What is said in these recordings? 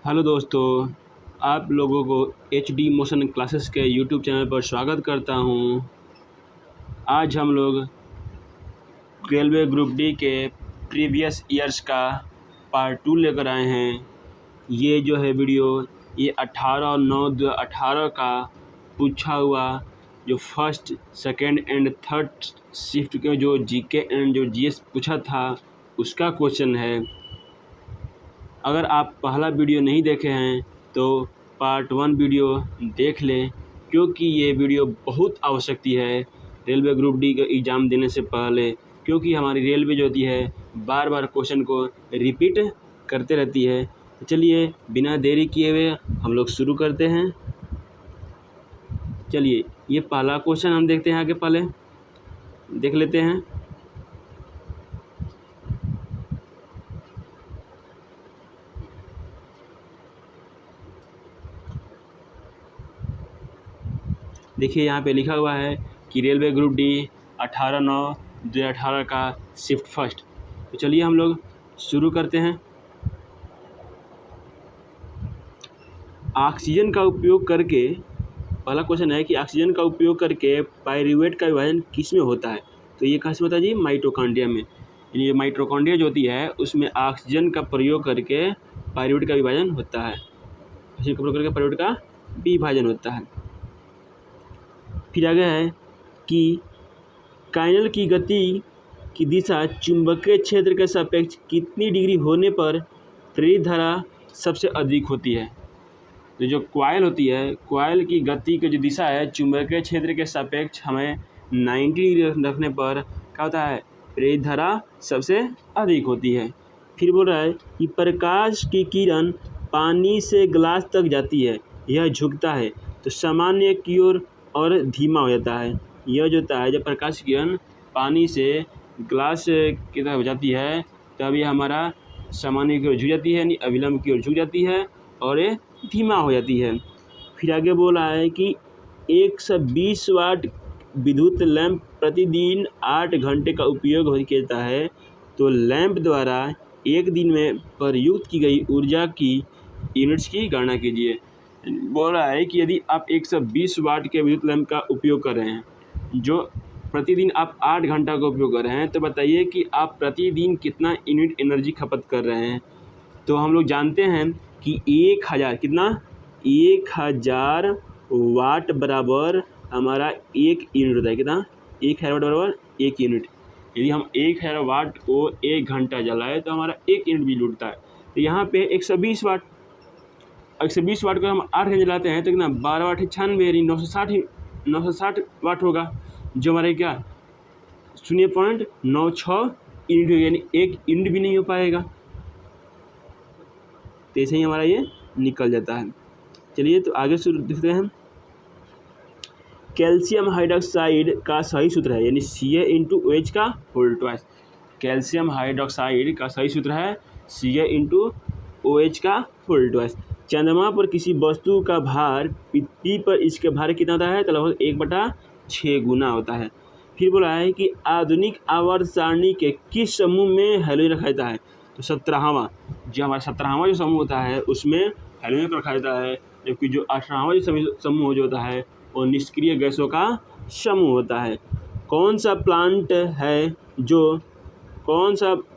Hello दोस्तों, आप लोगों को HD मोशन क्लासेस के यूट्यूब चैनल पर स्वागत करता हूं। आज हम लोग रेलवे ग्रुप डी के प्रीवियस ईयर्स का पार्ट 2 लेकर आए हैं। ये जो है वीडियो ये 18/9/2018 का पूछा हुआ जो first, second and third shift के जो जीके एंड जो जीएस पूछा था उसका क्वेश्चन है। अगर आप पहला वीडियो नहीं देखे हैं तो पार्ट 1 वीडियो देख लें, क्योंकि ये वीडियो बहुत आवश्यकता है रेलवे ग्रुप डी का एग्ज़ाम देने से पहले, क्योंकि हमारी रेलवे जो होती है बार बार क्वेश्चन को रिपीट करते रहती है। तो चलिए बिना देरी किए हुए हम लोग शुरू करते हैं। चलिए ये पहला क्वेश्चन हम देखते हैं, आगे पहले देख लेते हैं। देखिए यहाँ पे लिखा हुआ है कि रेलवे ग्रुप डी 18/9/2018 का शिफ्ट फर्स्ट। तो चलिए हम लोग शुरू करते हैं। ऑक्सीजन का उपयोग करके, पहला क्वेश्चन है कि ऑक्सीजन का उपयोग करके पाइरूवेट का विभाजन किस में होता है। तो ये कहाँ से होता है जी? माइटोकॉन्ड्रिया में। यानी ये माइटोकॉन्ड्रिया जो होती है उसमें ऑक्सीजन का प्रयोग करके पाइरूवेट का विभाजन होता है। ऑक्सीजन का प्रयोग करके पाइरूवेट का विभाजन होता है। फिर आगे है कि काइनल की गति की दिशा चुंबकीय क्षेत्र के सापेक्ष कितनी डिग्री होने पर प्रेरित धारा सबसे अधिक होती है। तो जो कॉइल होती है, कॉइल की गति की जो दिशा है चुंबकीय क्षेत्र के सापेक्ष हमें 90 डिग्री रखने पर क्या होता है? प्रेरित धारा सबसे अधिक होती है। फिर बोल रहा है कि प्रकाश की किरण पानी से ग्लास तक जाती है, यह झुकता है तो सामान्य की ओर और धीमा हो जाता है। यह जो होता है जब प्रकाश की किरण पानी से ग्लास की तरफ जाती है तब ये हमारा सामान्य की ओर झुक जाती है, यानी अविलंब की ओर झुक जाती है और ये धीमा हो जाती है। फिर आगे बोला है कि 120 वाट विद्युत लैंप प्रतिदिन 8 घंटे का उपयोग किया जाता है, तो लैंप द्वारा एक दिन में प्रयुक्त की गई ऊर्जा की यूनिट्स की गणना कीजिए। बोल रहा है कि यदि आप 120 वाट के विद्युत लैंप का उपयोग कर रहे हैं, जो प्रतिदिन आप 8 घंटा का उपयोग कर रहे हैं, तो बताइए कि आप प्रतिदिन कितना यूनिट एनर्जी खपत कर रहे हैं। तो हम लोग जानते हैं कि 1000 कितना 1000 वाट बराबर हमारा 1 यूनिट होता है। कितना? 1000 वाट बराबर 1 यूनिट। यदि हम 1000 वाट को 1 घंटा जलाए तो हमारा 1 यूनिट बिजली उठता है। तो यहाँ पे 120 वाट, 120 वाट को हम 8 घंटे जलाते हैं तो कितना 12 8 96 यानी 960 वाट होगा, जो हमारे क्या 0.96 यूनिट होगा, यानी 1 यूनिट भी नहीं हो पाएगा। तो ऐसे ही हमारा ये निकल जाता है। चलिए तो आगे शुरू देखते हैं। कैल्शियम हाइड्रोक्साइड का सही सूत्र है, यानी Ca/OH का होल ट्वाइस। कैल्शियम हाइड्रोक्साइड का सही सूत्र है Ca/OH का होल ट्वाइस। चंद्रमा पर किसी वस्तु का भार पृथ्वी पर इसके भार कितना होता है? तो लगभग 1/6 गुना होता है। फिर बोला है कि आधुनिक आवर्त सारणी के किस समूह में हेलोजन रखा जाता है? तो 17वां, जो हमारा 17वां जो समूह होता है उसमें हेलोजन को रखा जाता है, जबकि जो 18वां जो समूह जो होता है वो निष्क्रिय गैसों का समूह होता है। कौन सा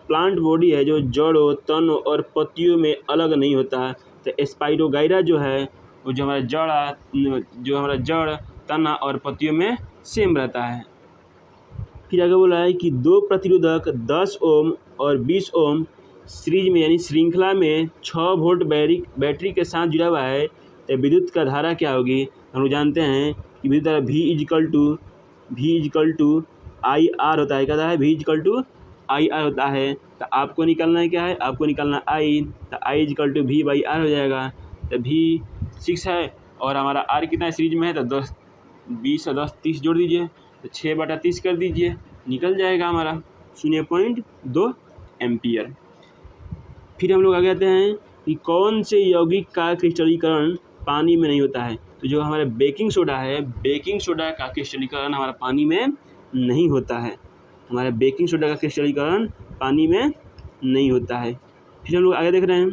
प्लांट बॉडी है जो जड़ों, तनों और पत्तियों में अलग नहीं होता है? तो स्पाइरोगाइरा जो है वो जो हमारा जड़, तना और पत्तियों में सेम रहता है। फिर आगे बोला है कि 2 प्रतिरोधक 10 ओम और 20 ओम सीरीज में यानी श्रृंखला में 6 वोल्ट बैटरी के साथ जुड़ा हुआ है, तो विद्युत का धारा क्या होगी? हम लोग जानते हैं कि विद्युत धारा V इक्वल टू IR होता है। क्या होता है? V IR होता है। तो आपको निकालना है क्या है? आपको निकालना I, तो I इक्वल टू V/R हो जाएगा। तो V 6 है और हमारा R कितना है सीरीज में है, तो 10 20 और 10 30 जोड़ दीजिए, तो 6/30 कर दीजिए, निकल जाएगा हमारा 0.2 एम्पियर। फिर हम लोग आगे आते हैं कि कौन से यौगिक का क्रिस्टलीकरण पानी में नहीं होता है? तो जो हमारा बेकिंग सोडा है, बेकिंग सोडा का क्रिस्टलीकरण हमारा पानी में नहीं होता है। हमारा बेकिंग सोडा का क्रिस्टलीकरण पानी में नहीं होता है। फिर हम लोग आगे देख रहे हैं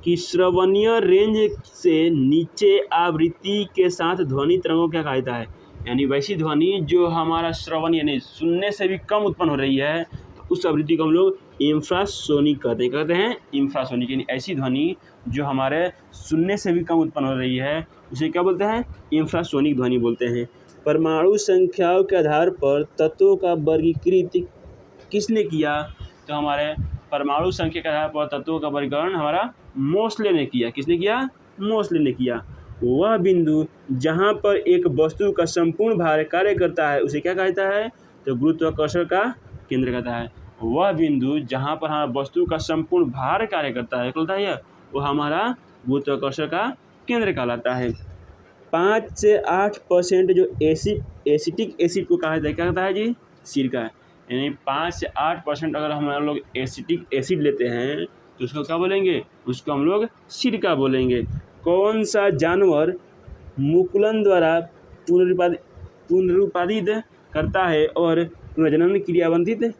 कि श्रवणीय रेंज से नीचे आवृत्ति के साथ ध्वनि तरंगों क्या कहा जाता है, यानी वैसी ध्वनि जो हमारा श्रवण यानी सुनने से भी कम उत्पन्न हो रही है, तो उस आवृत्ति को हम लोग इंफ्रासोनिक कहते हैं इंफ्रासोनिक, यानी ऐसी ध्वनि जो हमारे सुनने से भी कम उत्पन्न हो रही है उसे क्या बोलते हैं, इंफ्रासोनिक ध्वनि बोलते हैं। परमाणु संख्याओं के आधार पर तत्वों का वर्गीकृत किसने किया, तो हमारे परमाणु संख्या के आधार पर तत्वों का वर्गीकरण हमारा मोस्ले ने किया। किसने किया, मोस्ले ने किया। वह बिंदु जहाँ पर एक वस्तु का संपूर्ण भार कार्य करता है उसे क्या कहता है, तो गुरुत्वाकर्षण का केंद्र कहता है। वह बिंदु जहाँ पर हमारा वस्तु का संपूर्ण भार कार्य करता है वो हमारा गुरुत्वाकर्षण का केंद्र कहलाता है। 5 से 8% जो एसिटिक एसिड को कहा जाता है, क्या कहता है जी, सिरका। यानी 5 से 8% अगर हम लोग एसिटिक एसिड लेते हैं तो उसको क्या बोलेंगे, उसको हम लोग सिरका बोलेंगे। कौन सा जानवर मुकुलन द्वारा पुनरुत्पादित करता है और प्रजनन क्रियान्वित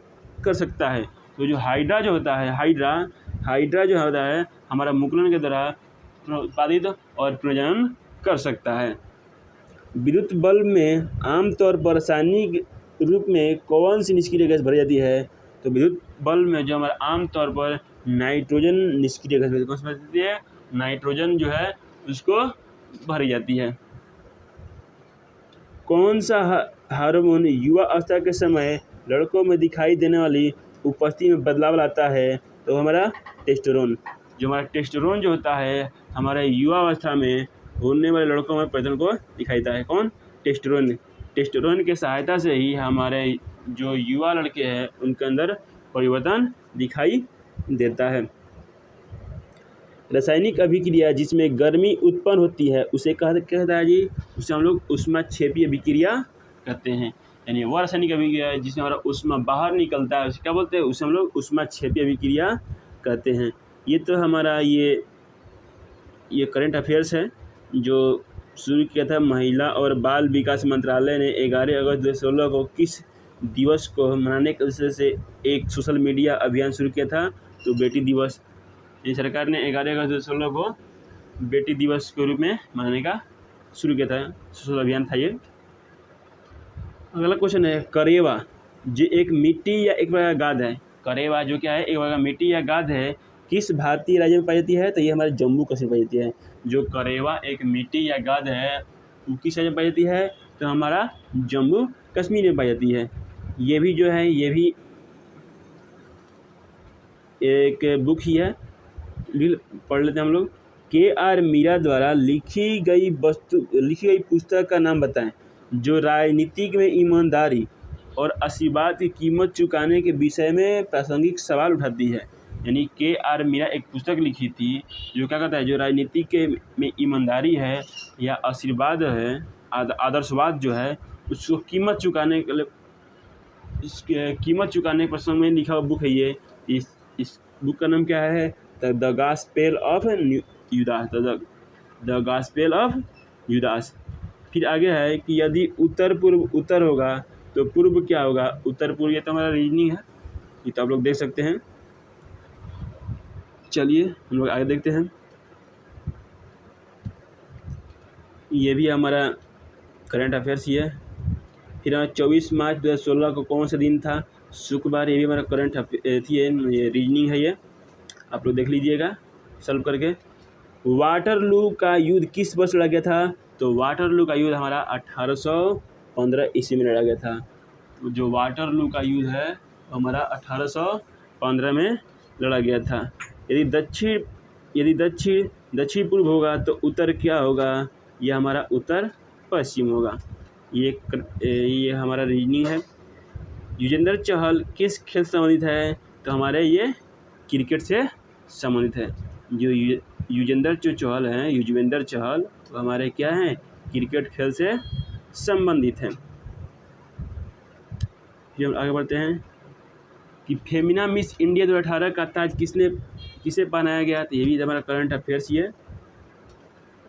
कर सकता है, तो जो हाइड्रा जो होता है, हाइड्रा जो होता है हमारा मुकुलन के द्वारा उत्पादित और प्रजनन कर सकता है। विद्युत बल्ब में आमतौर पर रासायनिक रूप में कौन सी निष्क्रिय गैस भरी जाती है, तो विद्युत बल्ब में जो हमारा आमतौर पर नाइट्रोजन निष्क्रिय गैस कौन सी भरी जाती है, नाइट्रोजन जो है उसको भरी जाती है। कौन सा हार्मोन युवा अवस्था के समय लड़कों में दिखाई देने वाली उपस्थिति में बदलाव लाता है, तो हमारा टेस्टोस्टेरोन। जो हमारा टेस्टोस्टेरोन जो होता है हमारे युवा अवस्था में होने वाले लड़कों में परिवर्तन को दिखाई देता है। कौन, टेस्टोस्टेरोन। टेस्टोस्टेरोन की सहायता से ही हमारे जो युवा लड़के हैं उनके अंदर परिवर्तन दिखाई देता है। रासायनिक अभिक्रिया जिसमें गर्मी उत्पन्न होती है उसे कहता है जी, उसे हम लोग ऊष्माक्षेपीय अभिक्रिया कहते हैं। यानी वह रासायनिक अभिक्रिया जिसमें हमारा ऊष्मा बाहर निकलता है उसे क्या बोलते हैं, उसे हम लोग ऊष्माक्षेपीय अभिक्रिया कहते हैं। ये तो हमारा ये करंट अफेयर्स है जो शुरू किया था महिला और बाल विकास मंत्रालय ने 11 अगस्त 2016 को किस दिवस को मनाने के उद्देश्य से एक सोशल मीडिया अभियान शुरू किया था, तो बेटी दिवस। ये सरकार ने 11 अगस्त 2016 को बेटी दिवस के रूप में मनाने का शुरू किया था, सोशल अभियान था ये। अगला क्वेश्चन है, करेवा जो एक मिट्टी या एक प्रकार का गाद है, करेवा जो क्या है, एक प्रकार का मिट्टी या गाद है, किस भारतीय राज्य में पाई जाती है, तो ये हमारे जम्मू कश्मीर पाई जाती है। जो करेवा एक मिट्टी या गाद है वो किस राज्य में पाई जाती है, तो हमारा जम्मू कश्मीर में पाई जाती है। ये भी जो है ये भी एक बुक ही है, पढ़ लेते हैं हम लोग। KR मीरा द्वारा लिखी गई पुस्तक का नाम बताएं जो राजनीतिक में ईमानदारी और आशीर्वाद की कीमत चुकाने के विषय में प्रासंगिक सवाल उठाती है। यानी KR मीरा एक पुस्तक लिखी थी जो क्या कहता है, जो राजनीति के में ईमानदारी है या आशीर्वाद है, आदर्शवाद जो है उसको कीमत चुकाने के लिए, इसके कीमत चुकाने के प्रसंग में लिखा हुआ बुक है ये। इस बुक का नाम क्या है, the gospel of Judas, the gospel of Judas. फिर आगे है कि यदि उत्तर पूर्व उत्तर होगा तो पूर्व क्या होगा, उत्तर पूर्व। ये तो हमारा रीजनिंग है, ये तो आप लोग देख सकते हैं। चलिए हम लोग आगे देखते हैं। ये भी हमारा करंट अफेयर्स ही है। फिर 24 मार्च 2016 को कौन सा दिन था, शुक्रवार। ये भी हमारा करंट थी, ये रीजनिंग है, ये आप लोग देख लीजिएगा सॉल्व करके। वाटरलू का युद्ध किस वर्ष लड़ा गया था, तो वाटरलू का युद्ध हमारा 1815 ईस्वी में लड़ा गया था। तो जो वाटरलू का युद्ध है हमारा 1815 में लड़ा गया था। यदि दक्षिण पूर्व होगा तो उत्तर क्या होगा, ये हमारा उत्तर पश्चिम होगा। ये हमारा रीजनिंग है। युजवेंद्र चहल किस खेल से संबंधित है, तो हमारे ये क्रिकेट से संबंधित है। जो युजवेंद्र चहल तो हमारे क्या हैं, क्रिकेट खेल से संबंधित हैं। फिर हम आगे बढ़ते हैं कि फेमिना मिस इंडिया 2018 का ताज किसे पहनाया गया, तो ये भी हमारा करंट अफेयर्स ही है।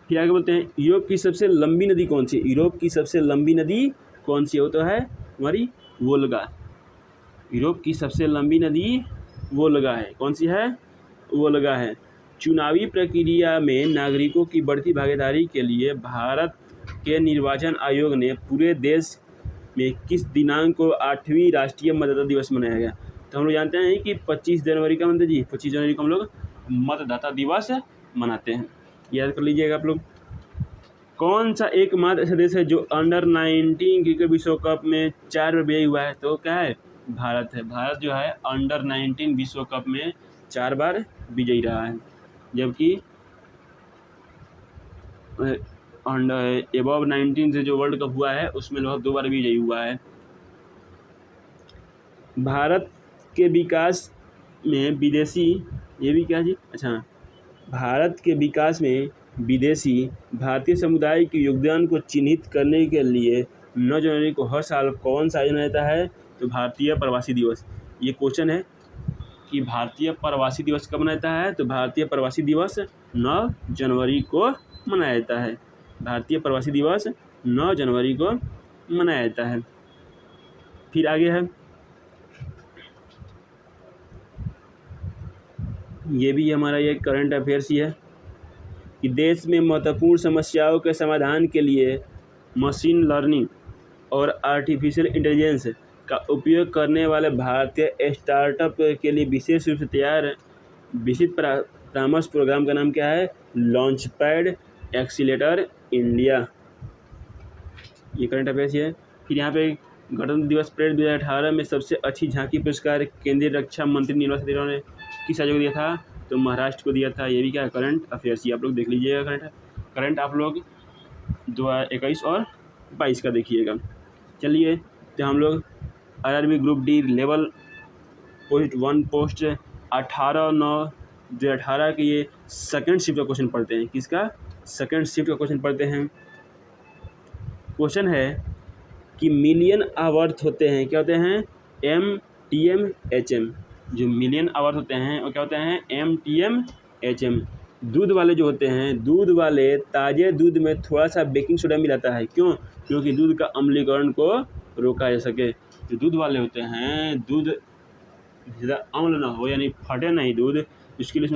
फिर आगे बोलते हैं, यूरोप की सबसे लंबी नदी कौन सी, यूरोप की सबसे लंबी नदी कौन सी हो, तो है हमारी वोल्गा। यूरोप की सबसे लंबी नदी वोल्गा है, कौन सी है, वोल्गा है। चुनावी प्रक्रिया में नागरिकों की बढ़ती भागीदारी के लिए भारत के निर्वाचन आयोग ने पूरे देश में किस दिनांक को 8वीं राष्ट्रीय मतदाता दिवस मनाया गया? तो हम लोग जानते हैं कि 25 जनवरी का मनते जी 25 जनवरी को हम लोग मतदाता दिवस मनाते हैं, याद कर लीजिएगा आप लोग। कौन सा एकमात्र ऐसा देश है जो अंडर 19 क्रिकेट विश्व कप में 4 बार विजयी हुआ है? तो क्या है? भारत है। भारत जो है अंडर 19 विश्व कप में 4 बार विजयी रहा है, जबकि अंडर एबव 19 से जो वर्ल्ड कप हुआ है उसमें लगभग 2 बार विजयी हुआ है। भारत के विकास में विदेशी ये भी क्या जी अच्छा भारत के विकास में विदेशी भारतीय समुदाय के योगदान को चिन्हित करने के लिए 9 जनवरी को हर साल कौन सा आयोजन रहता है? तो भारतीय प्रवासी दिवस। ये क्वेश्चन है कि भारतीय प्रवासी दिवस कब मनाता है? तो भारतीय प्रवासी दिवस 9 जनवरी को मनाया जाता है। भारतीय प्रवासी दिवस 9 जनवरी को मनाया जाता है। फिर आगे है, ये भी हमारा ये करंट अफेयर्स ही है कि देश में महत्वपूर्ण समस्याओं के समाधान के लिए मशीन लर्निंग और आर्टिफिशियल इंटेलिजेंस का उपयोग करने वाले भारतीय स्टार्टअप के लिए विशेष रूप से तैयार विशिष्ट परामर्श प्रोग्राम का नाम क्या है? Launch pad accelerator India. ये करंट अफेयर्स है। फिर यहाँ पे गणतंत्र दिवस परेड 2018 में सबसे अच्छी झांकी पुरस्कार केंद्रीय रक्षा मंत्री निर्मला सीतारमण ने किस राज्य को दिया था? तो महाराष्ट्र को दिया था। ये भी क्या है? करंट अफेयर्स ही आप लोग देख लीजिएगा। करंट आप लोग 2021 और 22 का देखिएगा। चलिए तो हम लोग RRB group D level post 1 post 18/9/2018 के ये सेकंड शिफ्ट का क्वेश्चन पढ़ते हैं। किसका? सेकंड शिफ्ट का क्वेश्चन पढ़ते हैं। क्वेश्चन है कि मिलियन आवर्त होते हैं, क्या होते हैं? MTM HM। जो मिलियन आवर्त होते हैं वो क्या होते हैं? MTM HM। दूध वाले जो होते हैं, दूध वाले ताज़े दूध में थोड़ा सा बेकिंग सोडा मिलाता है। क्यों? क्योंकि दूध का अम्लीकरण को रोका जा सके। जो दूध वाले होते हैं, दूध ज़्यादा अम्ल ना हो यानी फटे नहीं दूध, इसके लिए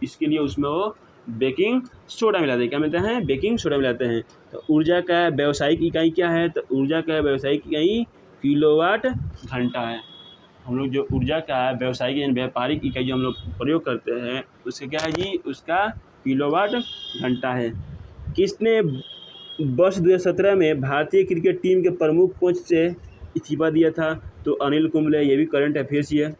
इसके लिए उसमें वो बेकिंग सोडा मिलाते हैं। क्या मिलाते हैं? बेकिंग सोडा मिलाते हैं। तो ऊर्जा का व्यावसायिक इकाई क्या है? तो ऊर्जा का व्यावसायिक इकाई किलोवाट घंटा है। हम लोग जो ऊर्जा का व्यावसायिक यानी व्यापारिक इकाई जो हम लोग प्रयोग करते हैं उसका क्या है जी? उसका किलोवाट घंटा है। किसने वर्ष 2017 में भारतीय क्रिकेट टीम के प्रमुख कोच से इस्तीफा दिया था? तो अनिल कुंबले। ये भी करंट अफेयर्स ही है।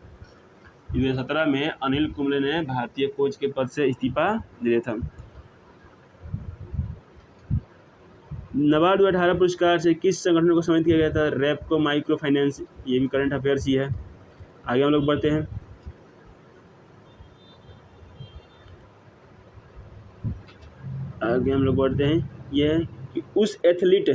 2017 में अनिल कुंबले ने भारतीय कोच के पद से इस्तीफा दिया था। नाबार्ड 2018 पुरस्कार से किस संगठन को सम्मानित किया गया था? Repco micro finance. ये भी करंट अफेयर्स ही है। आगे हम लोग बढ़ते हैं। ये है कि उस एथलीट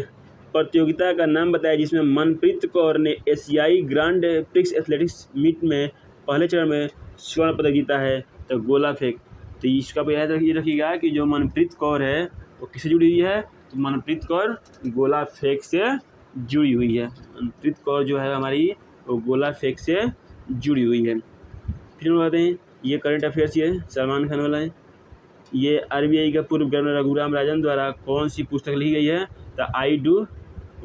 प्रतियोगिता का नाम बताया जिसमें मनप्रीत कौर ने एशियाई ग्रांड प्रिक्स एथलेटिक्स मीट में पहले चरण में स्वर्ण पदक जीता है। तो गोला फेंक। तो इसका भी याद रखिएगा कि जो मनप्रीत कौर है वो किससे जुड़ी हुई है? तो मनप्रीत कौर गोला फेंक से जुड़ी हुई है। मनप्रीत कौर जो है हमारी वो गोला फेंक से जुड़ी हुई है। फिर हम बताते हैं ये करंट अफेयर्स ये सलमान खान वाला है। ये RBI का पूर्व गवर्नर रघुराम राजन द्वारा कौन सी पुस्तक लिखी गई है? तो I do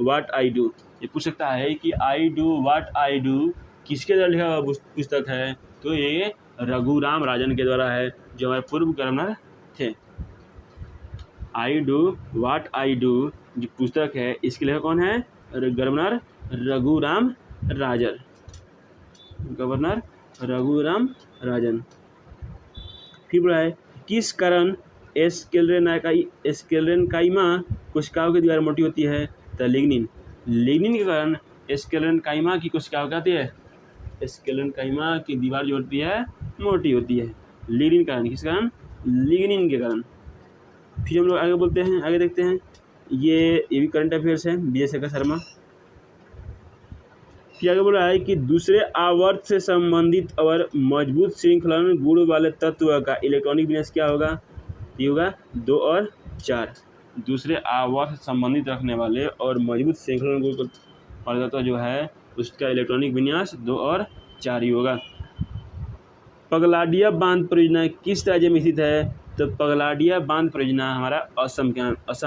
what I do. ये पूछ सकता है कि I do what I do किसके द्वारा लिखा हुआ पुस्तक है? तो ये रघुराम राजन के द्वारा है, जो हमारे पूर्व गवर्नर थे। I do what I do जो पुस्तक है इसके लेखक कौन है? गवर्नर रघुराम राजन। गवर्नर रघुराम राजन। फिर बोला है किस कारण एस्केलेनकाइमा कोशिकाओं की दीवार मोटी होती है? तो लिग्निन। लिग्निन के कारण एस्केलेनकाइमा की कोशिकाओं क्या होती है? एस्केलेनकाइमा की दीवार जो होती है मोटी होती है। लिग्निन कारण। किस कारण? लिग्निन के कारण। फिर हम लोग आगे बोलते हैं, आगे देखते हैं। ये भी करंट अफेयर्स है, विजय शेखर शर्मा। फिर आगे बोल रहा है कि दूसरे आवर्त से संबंधित और मजबूत श्रृंखलन गुण वाले तत्व का इलेक्ट्रॉनिक विन्यास क्या होगा? ये होगा 2 और 4। दूसरे आवर्त से संबंधित रखने वाले और मजबूत श्रृंखलन गुण वाले तत्व जो है उसका इलेक्ट्रॉनिक विन्यास 2 और 4 ही होगा। पगलाडिया बांध परियोजना किस राज्य में स्थित है? तो पगलाडिया बांध परियोजना हमारा असम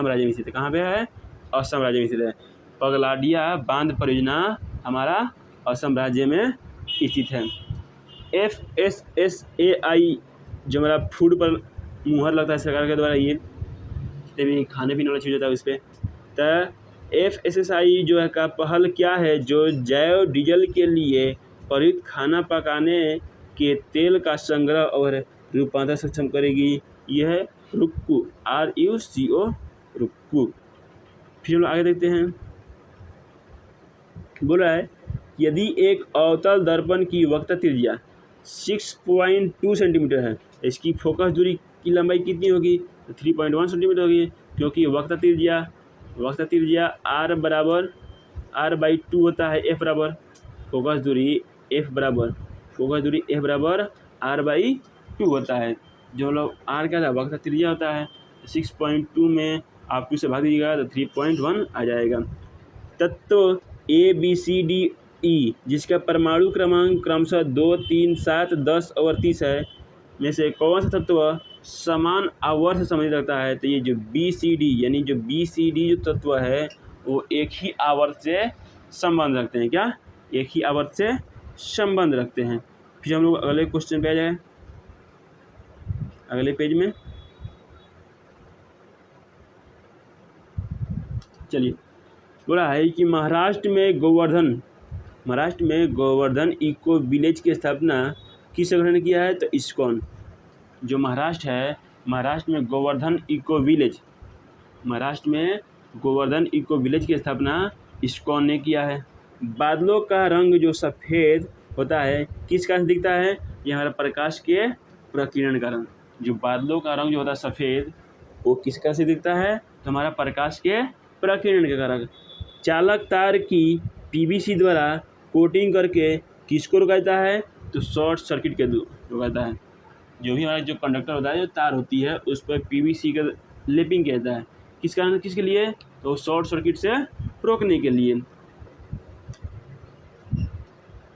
राज्य में स्थित है। कहाँ पे है? असम राज्य में स्थित है। पगलाडिया बांध परियोजना हमारा असम राज्य में स्थित है। FSSAI जो हमारा फूड पर मुहर लगता है सरकार के द्वारा, ये जितने भी खाने पीने वाला चीज़ होता है उस पर, तो FSSAI जो है का पहल क्या है जो जैव डीजल के लिए प्रयुक्त खाना पकाने के तेल का संग्रह और रूपांतरण सक्षम करेगी? यह है रुक्कू, RUCO, रुक्कू। फिर हम लोग आगे देखते हैं। बोल रहा है यदि एक अवतल दर्पण की वक्रता त्रिज्या 6.2 सेंटीमीटर है, इसकी फोकस दूरी की लंबाई कितनी होगी? तो 3.1 सेंटीमीटर होगी, क्योंकि वक्रता त्रिज्या R/2 होता है। F बराबर फोकस दूरी F बराबर R/2 होता है। जो लोग R क्या था? वक्रता त्रिज्या होता है। 6.2 में आप 2 से भाग दीजिएगा तो 3.1 आ जाएगा। तत्व ABCDE जिसका परमाणु क्रमांक क्रमशः 2, 3, 7, 10 और 30 है, में से कौन सा तत्व समान आवर्त से संबंधित रखता है? तो ये जो BCD यानी जो BCD जो तत्व है वो एक ही आवर्त से संबंध रखते हैं। क्या? एक ही आवर्त से संबंध रखते हैं। फिर हम लोग अगले क्वेश्चन पे आ जाए, अगले पेज में चलिए। बोला है कि महाराष्ट्र में गोवर्धन इको विलेज की स्थापना किस संगठन ने किया है? तो इस्कॉन। जो महाराष्ट्र है, महाराष्ट्र में गोवर्धन इको विलेज की स्थापना इस्कॉन ने किया है। बादलों का रंग जो सफ़ेद होता है किस कारण से दिखता है? ये हमारा प्रकाश के प्रकीर्णन का रंग। जो बादलों का रंग जो होता है सफ़ेद वो किस कारण से दिखता है? तो हमारा प्रकाश के प्रकीर्णन के कारण। चालक तार की PVC द्वारा कोटिंग करके किसको रोकाता है? तो शॉर्ट सर्किट के रोकाता है। जो भी हमारा जो कंडक्टर होता है, जो तार होती है, उस पर PVC का लेपिंग कहता है। किस कारण? किसके लिए? तो शॉर्ट सर्किट से रोकने के लिए।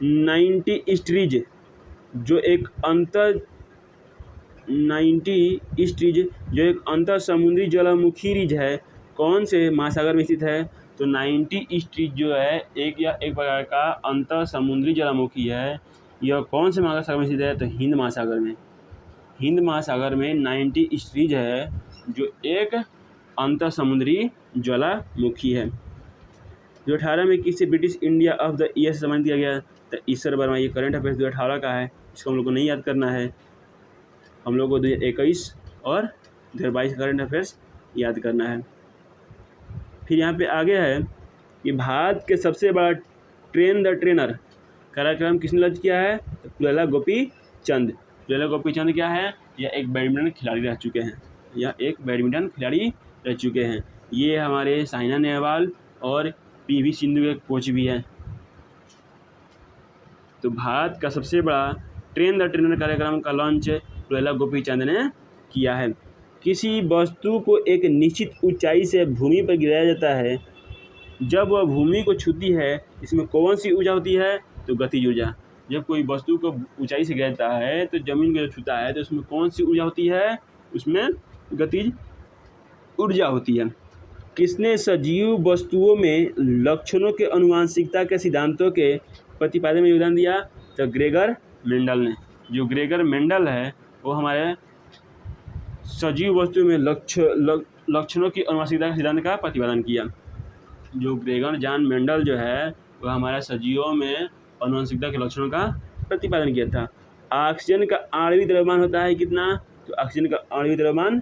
90 ईस्ट्रीज जो एक अंतर समुद्री ज्वालामुखी रिज है, कौन से महासागर में स्थित है? तो 90 ईस्ट्रीज जो है एक प्रकार का अंतर समुद्री ज्वालामुखी है। यह कौन से महासागर में स्थित है? तो हिंद महासागर में 90 ईस्ट्रीज है जो एक अंतर समुद्री ज्वालामुखी है। 2018 में किसे British India of the year से सम्मानित किया गया? तो ईश्वर वर्मा। ये करंट अफेयर्स 2018 का है, इसको हम लोग को नहीं याद करना है। हम लोग को 2021 और 2022 करंट अफेयर्स याद करना है। फिर यहाँ पे आगे है कि भारत के सबसे बड़ा ट्रेन द ट्रेनर कार्यक्रम किसने लॉन्च किया है? तो पुलेला गोपीचंद क्या है? यह एक बैडमिंटन खिलाड़ी रह चुके हैं। ये हमारे साइना नेहवाल और PV सिंधु के कोच भी हैं। तो भारत का सबसे बड़ा ट्रेन द ट्रेनर कार्यक्रम का लॉन्च पुलेला गोपीचंद ने किया है। किसी वस्तु को एक निश्चित ऊंचाई से भूमि पर गिराया जाता है, जब वह भूमि को छूती है इसमें कौन सी ऊर्जा होती है? तो गतिज ऊर्जा। जब कोई वस्तु को ऊंचाई से गिराता है तो जमीन को छूता है तो उसमें कौन सी ऊर्जा होती है? उसमें गतिज ऊर्जा होती है। किसने सजीव वस्तुओं में लक्षणों के आनुवंशिकता के सिद्धांतों के प्रतिपादन में योगदान दिया? तो ग्रेगर मेंडल ने। जो ग्रेगर मेंडल है वो हमारे सजीव वस्तु में लक्षणों की आनुवंशिकता के सिद्धांत का प्रतिपादन किया। जो ग्रेगर जॉन मेंडल जो है वह हमारे सजीवों में आनुवंशिकता के लक्षणों का प्रतिपादन किया था। ऑक्सीजन का आणविक द्रव्यमान होता है कितना? तो ऑक्सीजन का आणविक द्रव्यमान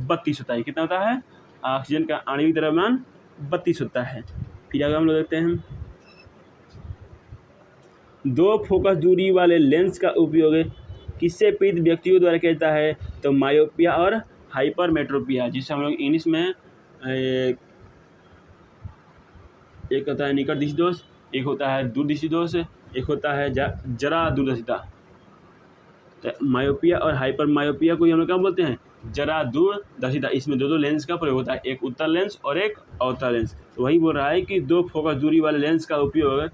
32 होता है। कितना होता है? ऑक्सीजन का आणविक द्रव्यमान 32 होता है। फिर आगे हम लोग देखते हैं, 2 फोकस दूरी वाले लेंस का उपयोग किससे पीड़ित व्यक्तियों द्वारा किया जाता है? तो मायोपिया और हाइपरमेट्रोपिया, जिसे हम लोग इंग्लिश में एक होता है निकट दृष्टि दोष, एक होता है दूरदृष्टि दोष, एक होता है जरा दूरदर्शिता। तो मायोपिया और हाइपर मायोपिया को हम लोग क्या बोलते हैं? जरा दूरदर्शिता। इसमें दो लेंस का प्रयोग होता है, एक उत्तल लेंस और एक अवतल लेंस। तो वही बोल रहा है कि 2 फोकस दूरी वाले लेंस का उपयोग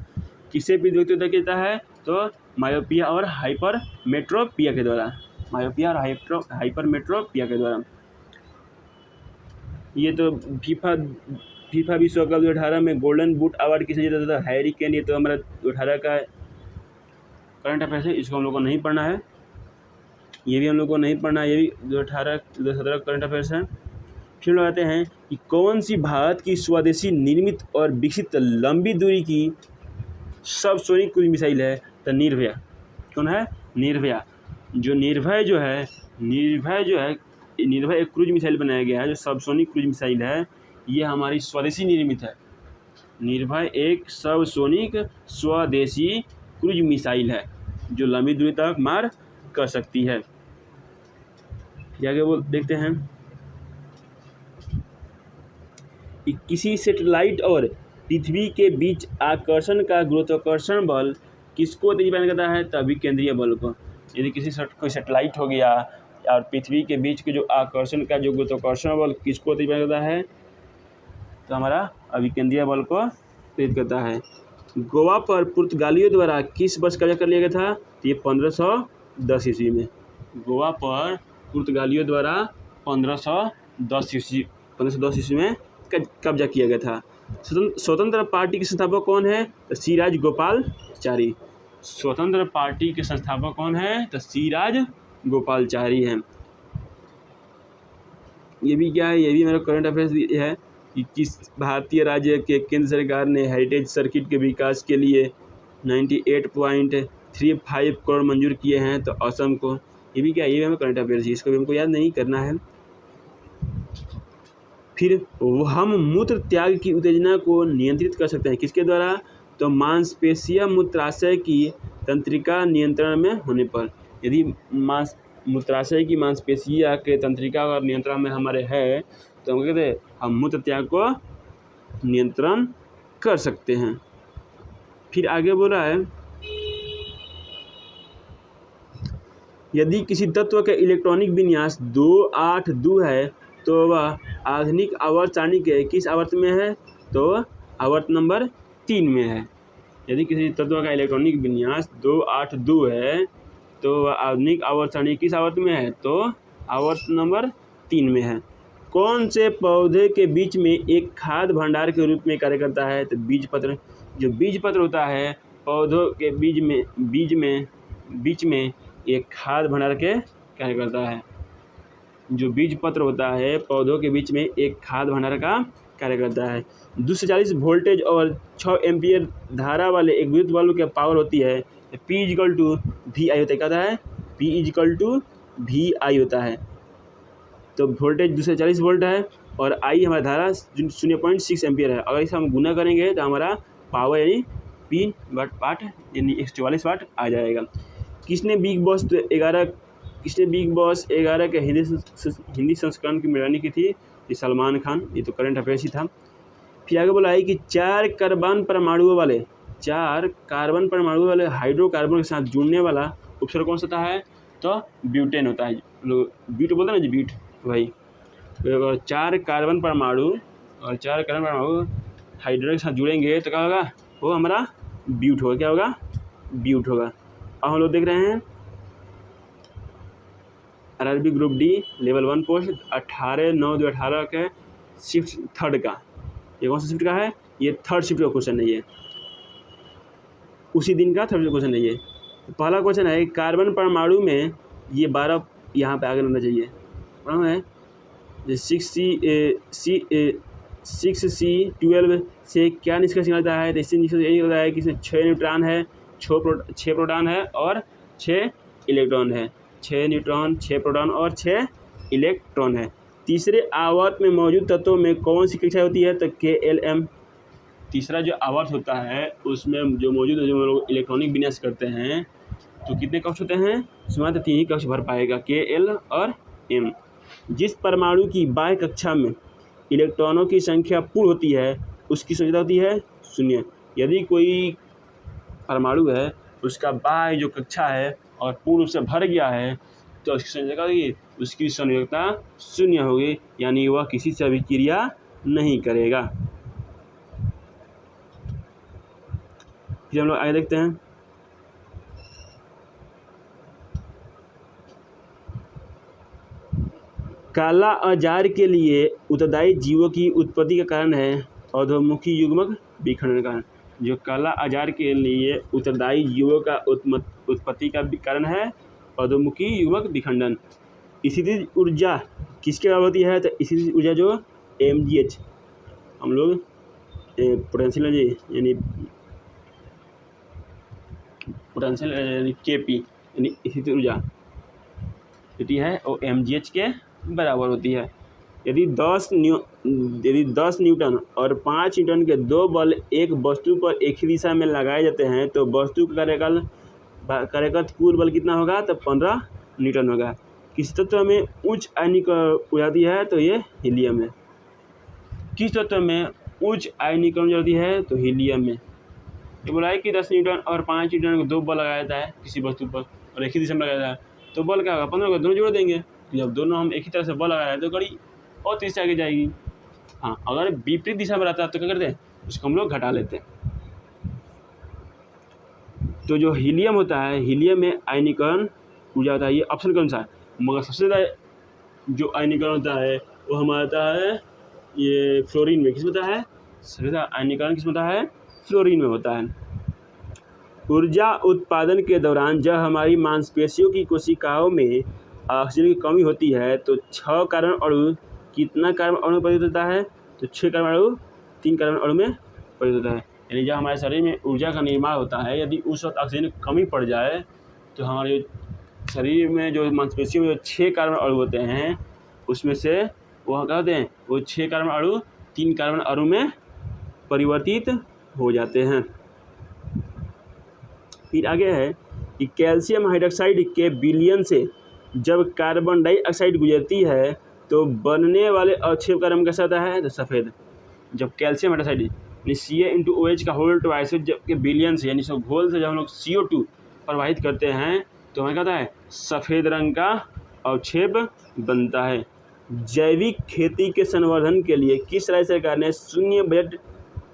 किससे पीड़ित व्यक्ति होता है? तो मायोपिया और हाइपरमेट्रोपिया के द्वारा, मायोपिया और हाइपरमेट्रोपिया के द्वारा। ये तो फीफा विश्व कप 2018 में गोल्डन बूट अवार्ड किसे जीता था? Harry Kane. ये तो हमारा 2018 का करंट अफेयर्स है, इसको हम लोग को नहीं पढ़ना है, ये भी हम लोग को नहीं पढ़ना है, ये भी 2018-2017 करंट अफेयर्स है। फिर लोग आते हैं कि कौन सी भारत की स्वदेशी निर्मित और विकसित लंबी दूरी की सबसोनिक क्रूज मिसाइल है? तो निर्भया। कौन है? निर्भया। जो निर्भय एक क्रूज मिसाइल बनाया गया है, जो सबसोनिक क्रूज मिसाइल है, ये हमारी स्वदेशी निर्मित है। निर्भय एक सबसोनिक स्वदेशी क्रूज मिसाइल है जो लंबी दूरी तक मार कर सकती है। आगे वो देखते हैं कि किसी सैटेलाइट और पृथ्वी के बीच आकर्षण का गुरुत्वाकर्षण बल किसको उत्तेजित प्रदान करता है? तभी केंद्रीय बल को। यदि कोई सैटेलाइट हो गया और पृथ्वी के बीच के जो आकर्षण का जो गुरुत्वाकर्षण बल किसको उत्तेजित प्रदान करता है? तो हमारा अभिकेंद्रीय बल को उत्तेजित करता है। गोवा पर पुर्तगालियों द्वारा किस वर्ष कब्जा कर लिया गया था? तो ये 1510 ईस्वी में। गोवा पर पुर्तगालियों द्वारा 1510 ईस्वी में कब्जा किया गया था। स्वतंत्र पार्टी के संस्थापक कौन है? तो सी राजगोपालचारी। स्वतंत्र पार्टी के संस्थापक कौन है? तो सी राजगोपालचारी हैं। ये भी क्या है? ये भी मेरा करंट अफेयर्स है कि किस भारतीय राज्य के केंद्र सरकार ने हेरिटेज सर्किट के विकास के लिए 98.35 करोड़ मंजूर किए हैं? तो असम को। ये भी क्या है? ये भी हमें करंट अफेयर्स है, इसको भी हमको याद नहीं करना है। फिर हम मूत्र त्याग की उत्तेजना को नियंत्रित कर सकते हैं किसके द्वारा? तो मांसपेशीय मूत्राशय की तंत्रिका नियंत्रण में होने पर। यदि मूत्राशय की मांसपेशियाँ के तंत्रिका और नियंत्रण में हमारे है तो हम कहते हैं हम मूत्र त्याग को नियंत्रण कर सकते हैं। फिर आगे बोल रहा है यदि किसी तत्व का इलेक्ट्रॉनिक विन्यास 282 है तो वह आधुनिक आवर्त सारणी के किस आवर्त में है? तो आवर्त नंबर 3 में है। यदि किसी तत्व का इलेक्ट्रॉनिक विन्यास 282 है तो वह आधुनिक आवर्त सारणी किस आवर्त में है? तो आवर्त नंबर 3 में है। कौन से पौधे के बीच में एक खाद्य भंडार के रूप में कार्य करता है? तो बीजपत्र। जो बीजपत्र होता है पौधों के बीच में एक खाद्य भंडार के कार्य करता है। जो बीजपत्र होता है पौधों के बीच में एक खाद्य भंडार का कार्य करता है। 240 वोल्टेज और 6 एम्पियर धारा वाले एक विद्युत बल्ब की पावर होती है P = VI होता है। क्या होता है? P = VI होता है। तो वोल्टेज 240 वोल्ट है और I हमारा धारा 0.6 एम्पियर है। अगर इसे हम गुना करेंगे तो हमारा पावर यानी P वाट यानी 144 वाट आ जाएगा। किसने बिग बॉस 11 के हिंदी संस्करण की मेजबानी की थी? ये सलमान खान। ये तो करंट अफेयर्स ही था। फिर आगे बोला है कि 4 कार्बन परमाणुओं वाले हाइड्रोकार्बन के साथ जुड़ने वाला उपसर्ग कौन सा होता है? तो ब्यूटेन होता है। लोग ब्यूट बोलते हैं ना, ब्यूट भाई। तो 4 कार्बन परमाणु हाइड्रोजन के साथ जुड़ेंगे तो क्या होगा? वो हमारा ब्यूट होगा। क्या होगा? ब्यूट होगा। अब हम लोग देख रहे हैं RRB group D level 1 post 18/9/2018 के शिफ्ट 3 का। ये कौन सा शिफ्ट का है? ये 3rd शिफ्ट का क्वेश्चन नहीं है, उसी दिन का 3rd क्वेश्चन नहीं है। तो पहला क्वेश्चन है कार्बन परमाणु में ये 12 यहाँ पे आगे लगना चाहिए। है 6C12 से क्या निष्कर्ष निकलता है? तो इससे निष्कर्ष यही निकलता है कि इसमें 6 न्यूट्रॉन है, 6 प्रोटॉन है और 6 इलेक्ट्रॉन है। 6 न्यूट्रॉन, 6 प्रोटॉन और 6 इलेक्ट्रॉन है। तीसरे आवर्त में मौजूद तत्वों में कौन सी कक्षा होती है? तो KLM। तीसरा जो आवर्त होता है उसमें जो मौजूद जो लोग इलेक्ट्रॉनिक विन्यास करते हैं तो कितने कक्ष होते हैं? उसमें तो 3 ही कक्ष भर पाएगा, KL और M। जिस परमाणु की बाह्य कक्षा में इलेक्ट्रॉनों की संख्या पूर्ण होती है उसकी संख्या होती है 0। यदि कोई परमाणु है उसका बाह्य जो कक्षा है और पूर्ण रूप से भर गया है तो उसकी संख्या होगी, उसकी संयोजकता 0 होगी, यानी वह किसी से अभिक्रिया नहीं करेगा। फिर हम लोग आगे देखते हैं। काला औजार के लिए उत्तरदायी जीवों की उत्पत्ति का कारण है अधोमुखी युग्मक विखंडन का। जो काला औजार के लिए उत्तरदायी जीवों का उत्पत्ति का कारण है अधोमुखी युग्मक विखंडन। स्थितिज ऊर्जा किसके बराबर होती है? तो स्थितिज ऊर्जा जो mgh हम लोग पोटेंशियल यानी पोटेंशियल यानी kp यानी स्थितिज ऊर्जा होती है वो mgh के बराबर होती है। यदि 10 न्यूटन और 5 न्यूटन के दो बल एक वस्तु पर एक ही दिशा में लगाए जाते हैं तो वस्तु का कार्यगत कुल बल कितना होगा? तो 15 न्यूटन होगा। किस तत्व में उच्च आयनिक ऊर्जा है? तो ये हीलियम है। किस तत्व में उच्च आयनीकरण ऊर्जा है? तो हीलियम में। ये बोला है कि 10 न्यूटन और 5 न्यूटन को दो बल लगाया जाता है किसी वस्तु पर और एक ही दिशा में लगाया जाता है तो बल क्या होगा? 15 को दोनों जोड़ देंगे। जब दोनों हम एक ही तरह से बल लगा रहे हैं तो घड़ी और तेज से आगे जाएगी। हाँ, अगर विपरीत दिशा में रहता है तो क्या करते हैं? उसको हम लोग घटा लेते हैं। तो जो हीलियम होता है, हीलियम में आयनीकरण ऊर्जा होता है ये ऑप्शन के अनुसार, मगर सबसे ज़्यादा जो आयनीकरण होता है वो हमारा होता है ये फ्लोरीन में। किस में होता है? सबसे ज़्यादा आयनीकरण किस में होता है? फ्लोरीन में होता है। ऊर्जा उत्पादन के दौरान जब हमारी मांसपेशियों की कोशिकाओं में ऑक्सीजन की कमी होती है तो 6 कार्बन अणु कितना कार्बन अणु परिवर्तित होता है? तो 6 कार्बन अणु 3 कार्बन अणु में परिवर्तित होता है। यानी जब हमारे शरीर में ऊर्जा का निर्माण होता है, यदि उस वक्त ऑक्सीजन की कमी पड़ जाए तो हमारे शरीर में जो मांसपेशियों में जो 6 कार्बन अणु होते हैं उसमें से वो क्या होते हैं? वो 6 कार्बन अणु 3 कार्बन अणु में परिवर्तित हो जाते हैं। फिर आगे है कि कैल्शियम हाइड्रोक्साइड के विलयन से जब कार्बन डाइऑक्साइड गुजरती है तो बनने वाले अवक्षेप का रंग कैसा होता है? तो सफ़ेद। जब कैल्शियम हाइड्रोक्साइड यानी Ca/OH का होल ट्वाइस जब विलयन से यानी सब घोल से जब हम लोग CO2 प्रवाहित करते हैं तो हमें क्या होता है? सफ़ेद रंग का अवक्षेप बनता है। जैविक खेती के संवर्धन के लिए किस राज्य सरकार ने शून्य बजट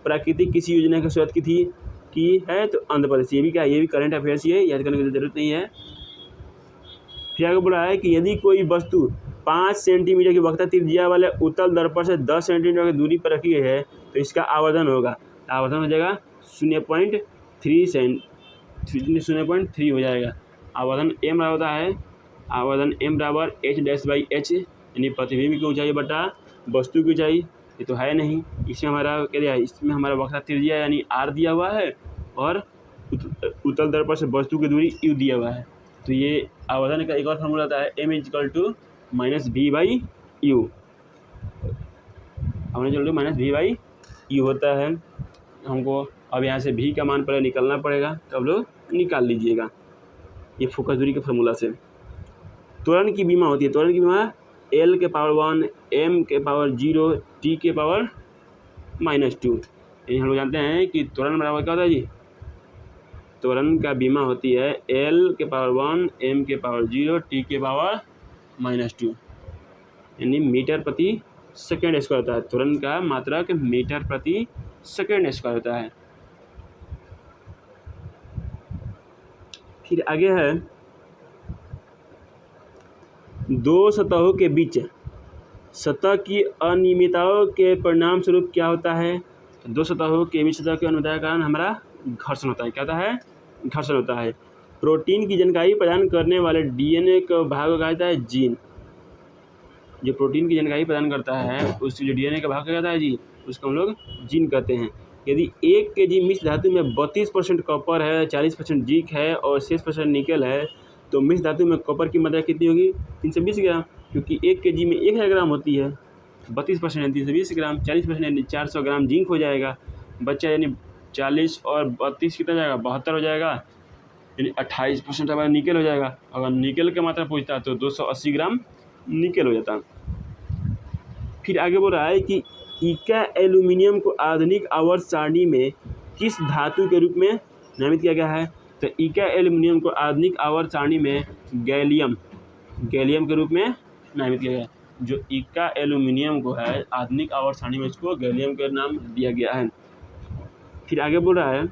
प्राकृतिक कृषि योजना की शुरुआत की है? तो आंध्र प्रदेश। ये भी क्या? ये भी करंट अफेयर्स ही है, याद करने की जरूरत नहीं है। फिर आगे बोला है कि यदि कोई वस्तु 5 सेंटीमीटर की वक्रता त्रिज्या वाले उत्तल दर्पण से 10 सेंटीमीटर की दूरी पर रखी गई है तो इसका आवर्धन होगा। आवर्धन हो जाएगा 0.3 हो जाएगा। आवर्धन m होता है, आवर्धन m बराबर h/h यानी प्रतिबिंब की ऊंचाई बटा वस्तु की ऊंचाई। ये तो है नहीं, इसमें हमारा क्या दिया है? इसमें हमारा वक्रता त्रिज्या यानी r दिया हुआ है और उत्तल दर्पण से वस्तु की दूरी u दिया हुआ है। तो ये आवर्धन का एक और फार्मूला आता है m = -v/u। हमने जो -v/u होता है, हमको अब यहाँ से v का मान पहले निकालना पड़ेगा तो अब लोग निकाल लीजिएगा ये फोकस दूरी के फार्मूला से। त्वरण की बीमा होती है, त्वरण की बीमा L के पावर 1 m के पावर 0 t के पावर -2। यानी हम लोग जानते हैं कि त्वरण बराबर क्या होता है जी? त्वरण का बीमा होती है L के पावर 1 m के पावर 0 t के पावर -2 यानी मीटर प्रति सेकेंड स्क्वायर होता है। त्वरण का मात्रक मीटर प्रति सेकेंड स्क्वायर होता है। फिर आगे है दो सतहों के बीच सतह की अनियमितताओं के परिणाम स्वरूप क्या होता है? दो सतहों के बीच सतह की अनियमितता के कारण हमारा घर्षण होता है। क्या होता है? घर्षण होता है। प्रोटीन की जानकारी प्रदान करने वाले DNA का भाग को कहा जाता है जीन। जो प्रोटीन की जानकारी प्रदान करता है उससे जो DNA का भाग क्या कहता है जी? उसको हम लोग जीन कहते हैं। यदि 1 kg मिश्र धातु में 32% कॉपर है, 40% जिंक है और 6% निकल है तो मिश्र धातु में कॉपर की मात्रा कितनी होगी? 320 ग्राम, क्योंकि 1 kg में 1000 ग्राम होती है। 32% यानी 320 ग्राम, 40% यानी 400 ग्राम जिंक हो जाएगा। बच्चा यानी 40 और 32 कितना जाएगा? 72 हो जाएगा, यानी 28% हमारा निकल हो जाएगा। अगर निकल की मात्रा पूछता तो 280 ग्राम निकल हो जाता। फिर आगे बोल रहा है कि इका एल्यूमिनियम को आधुनिक आवर्त सारणी में किस धातु के रूप में नामित किया गया है? तो इका एल्यूमिनियम को आधुनिक आवर्त सारणी में गैलियम के रूप में नामित किया गया है। जो इका एल्यूमिनियम को है आधुनिक आवर्त सारणी में इसको गैलियम का नाम दिया गया है। फिर आगे बोल रहा है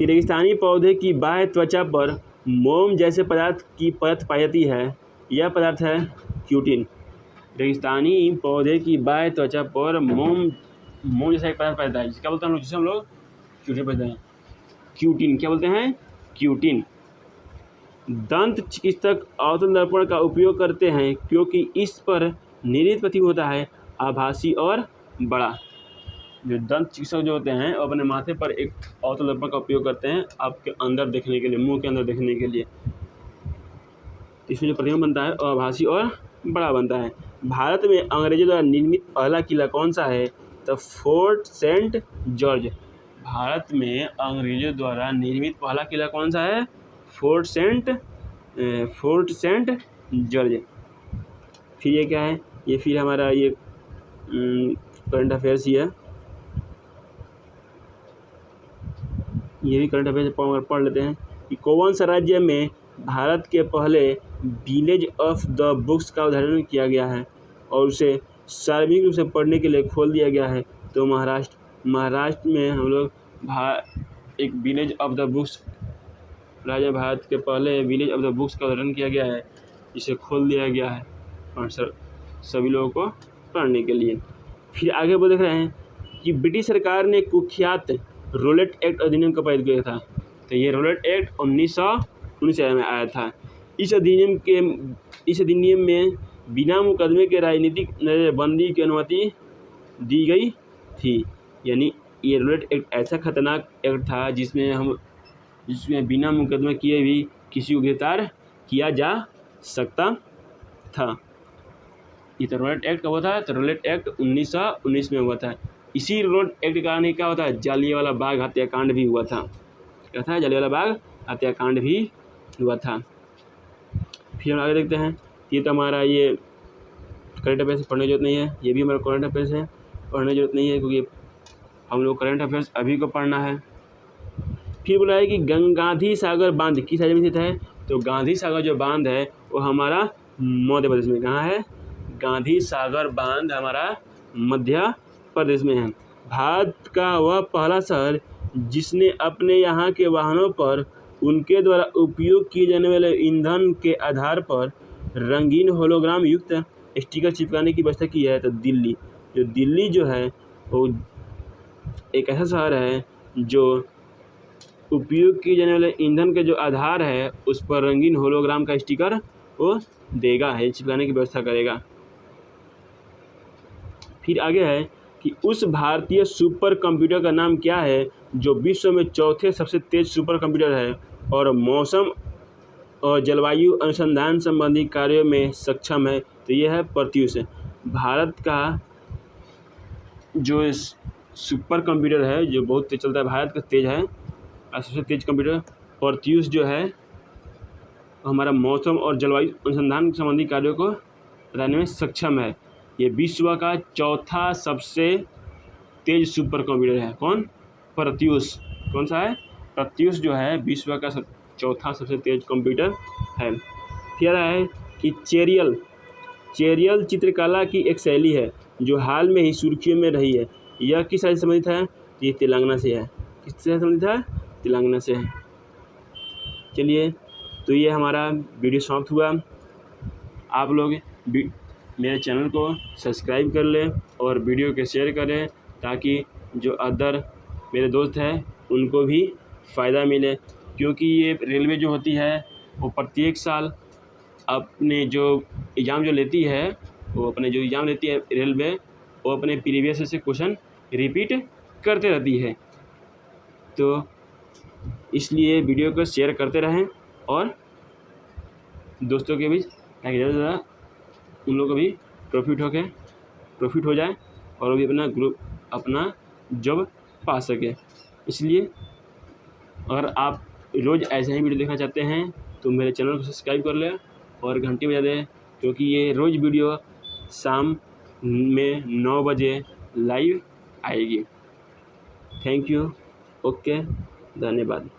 कि रेगिस्तानी पौधे की बाह्य त्वचा पर मोम जैसे पदार्थ की परत पाई जाती है। यह पदार्थ है क्यूटिन। रेगिस्तानी पौधे की बाह्य त्वचा पर मोम जैसा एक पदार्थ पाया जाता है, जिसका बोलते हैं जिसे हम लोग क्यूटिन बोलते हैं। क्यूटिन क्या बोलते हैं? क्यूटिन। दंत चिकित्सक अवतल दर्पण का उपयोग करते हैं क्योंकि इस पर निरित प्रतिबिंब होता है आभासी और बड़ा। जो दंत चिकित्सक जो होते हैं वो अपने माथे पर एक अवतल दर्पण का उपयोग करते हैं आपके अंदर देखने के लिए, मुंह के अंदर देखने के लिए। इसमें जो प्रतिबिंब बनता है वो आभासी और बड़ा बनता है। भारत में अंग्रेजों द्वारा निर्मित पहला किला कौन सा है? तो फोर्ट सेंट जॉर्ज। भारत में अंग्रेजों द्वारा निर्मित पहला किला कौन सा है? Fort Saint George. फिर ये क्या है? ये फिर हमारा ये करंट अफेयर्स ही है, ये भी करंट अफेयर्स पढ़ लेते हैं कि कौन सा राज्य में भारत के पहले विलेज ऑफ द बुक्स का उदाहरण किया गया है और उसे सार्वजनिक रूप से पढ़ने के लिए खोल दिया गया है? तो महाराष्ट्र में हम लोग एक विलेज ऑफ द बुक्स राज्य भारत के पहले विलेज ऑफ द बुक्स का उदाहरण किया गया है, जिसे खोल दिया गया है और सभी लोगों को पढ़ने के लिए। फिर आगे वो देख रहे हैं कि ब्रिटिश सरकार ने कुख्यात रोलेट एक्ट अधिनियम का पारित किया था। तो ये रोलेट एक्ट 1919 में आया था। इस अधिनियम में बिना मुकदमे के राजनीतिक नज़रबंदी की अनुमति दी गई थी। यानी ये रोलेट एक्ट ऐसा खतरनाक एक्ट था जिसमें बिना मुकदमा किए भी किसी को गिरफ्तार किया जा सकता था। ये तो रोलेट एक्ट कब हुआ था? तो रोलेट एक्ट 1919 में हुआ था। इसी रोलेट एक्ट के कारण क्या होता है? जालियांवाला बाग हत्याकांड भी हुआ था। क्या था? जालियांवाला बाग हत्याकांड भी हुआ था। फिर हम आगे देखते हैं। ये तो हमारा ये करंट अफेयर्स पढ़ने की जरूरत नहीं है, ये भी हमारा करंट अफेयर्स है, पढ़ने की जरूरत नहीं है क्योंकि हम लोग करंट अफेयर्स अभी को पढ़ना है। फिर बोला है कि गांधी सागर बांध किस राज्य में स्थित है? तो गांधी सागर जो बांध है वो हमारा मध्य प्रदेश में। कहाँ है? गांधी सागर बांध हमारा मध्य प्रदेश में है। भारत का वह पहला शहर जिसने अपने यहाँ के वाहनों पर उनके द्वारा उपयोग किए जाने वाले ईंधन के आधार पर रंगीन होलोग्राम युक्त स्टिकर चिपकाने की व्यवस्था की है? तो दिल्ली। जो दिल्ली जो है वो एक ऐसा शहर है जो उपयोग किए जाने वाले ईंधन के जो आधार है उस पर रंगीन होलोग्राम का स्टिकर वो देगा है, चिपकाने की व्यवस्था करेगा। फिर आगे है कि उस भारतीय सुपर कंप्यूटर का नाम क्या है जो विश्व में चौथे सबसे तेज सुपर कंप्यूटर है और मौसम और जलवायु अनुसंधान संबंधी कार्यों में सक्षम है? तो यह है प्रत्यूष। भारत का जो सुपर कंप्यूटर है जो बहुत तेज चलता है, भारत का तेज है सबसे तेज कंप्यूटर प्रत्यूष जो है हमारा मौसम और जलवायु अनुसंधान संबंधी कार्यों को कराने में सक्षम है। ये विश्व का चौथा सबसे तेज सुपर कंप्यूटर है। कौन? प्रत्यूष। कौन सा है? प्रत्यूष जो है विश्व का चौथा सबसे तेज कंप्यूटर है। फिर है कि चेरियल चित्रकला की एक शैली है जो हाल में ही सुर्खियों में रही है। यह किस राज्य से संबंधित है? ये तेलंगाना से है। किससे संबंधित है? तेलंगाना से है। चलिए, तो ये हमारा वीडियो समाप्त हुआ। आप लोग मेरे चैनल को सब्सक्राइब कर लें और वीडियो को शेयर करें ताकि जो अदर मेरे दोस्त हैं उनको भी फ़ायदा मिले, क्योंकि ये रेलवे जो होती है वो प्रत्येक साल अपने जो एग्ज़ाम जो लेती है रेलवे वो अपने प्रीवियस से क्वेश्चन रिपीट करते रहती है। तो इसलिए वीडियो को शेयर करते रहें और दोस्तों के बीच ताकि ज़्यादा से ज़्यादा उन लोगों को भी प्रॉफिट हो जाए और वो भी अपना जॉब पा सके। इसलिए अगर आप रोज़ ऐसे ही वीडियो देखना चाहते हैं तो मेरे चैनल को सब्सक्राइब कर लें और घंटी बजा दें, क्योंकि ये रोज़ वीडियो शाम में 9 बजे लाइव आएगी। Thank you. ओके, धन्यवाद।